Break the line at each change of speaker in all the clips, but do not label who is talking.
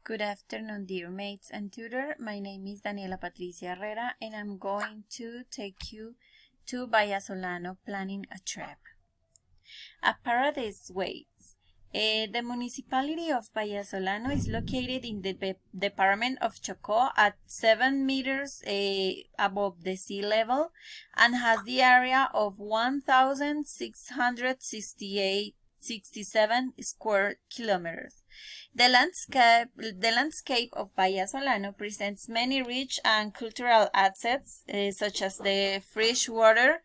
Good afternoon, dear mates and tutor. My name is Daniela Patricia Herrera, and I'm going to take you to Vallasolano planning a trip. A paradise waits. The municipality of Vallasolano is located in the department of Chocó at 7 meters above the sea level and has the area of 1,667 square kilometers. The landscape of Vallasolano presents many rich and cultural assets, such as the freshwater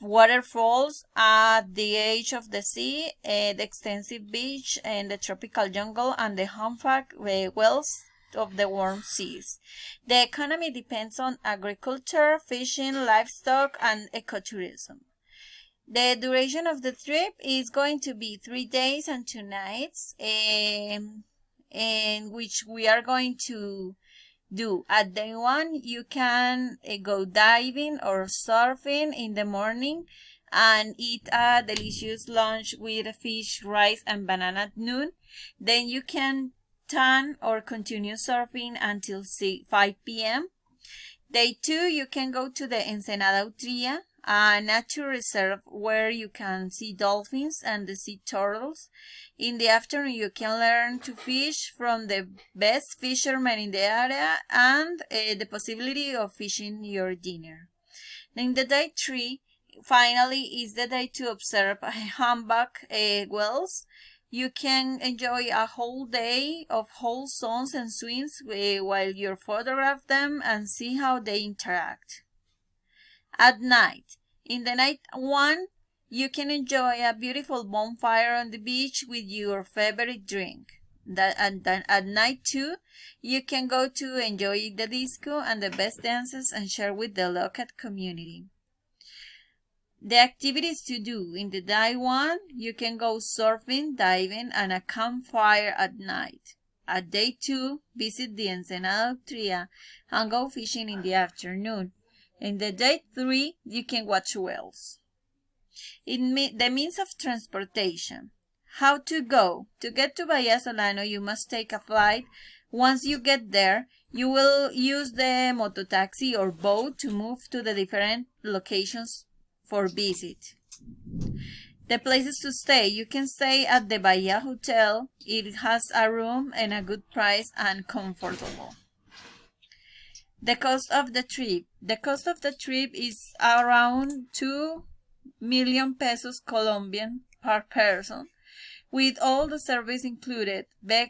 waterfalls at the edge of the sea, the extensive beach, and the tropical jungle, and the humpback whales of the warm seas. The economy depends on agriculture, fishing, livestock, and ecotourism. The duration of the trip is going to be 3 days and 2 nights, in which we are going to do. At day 1, you can go diving or surfing in the morning and eat a delicious lunch with fish, rice, and banana at noon. Then you can tan or continue surfing until 5 p.m. Day 2, you can go to the Ensenada Utria, a nature reserve where you can see dolphins and the sea turtles. In the afternoon, you can learn to fish from the best fishermen in the area and the possibility of fishing your dinner. Then the day 3, finally, is the day to observe humpback whales. You can enjoy a whole day of whole songs and swings while you photograph them and see how they interact. At night, in the night 1, you can enjoy a beautiful bonfire on the beach with your favorite drink. At night 2, you can go to enjoy the disco and the best dances and share with the local community. The activities to do: in the day 1, you can go surfing, diving, and a campfire at night. At day 2, visit the Ensenada Utria and go fishing in the afternoon. In the day 3, you can watch whales. The means of transportation. How to go. To get to Vallasolano, you must take a flight. Once you get there, you will use the mototaxi or boat to move to the different locations for visit. The places to stay. You can stay at the Bahia Hotel. It has a room and a good price and comfortable. The cost of the trip. The cost of the trip is around 2 million pesos Colombian per person, with all the service included: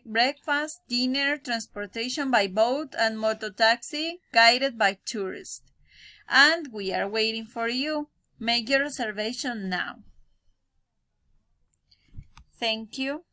breakfast, dinner, transportation by boat, and mototaxi guided by tourists. And we are waiting for you. Make your reservation now. Thank you.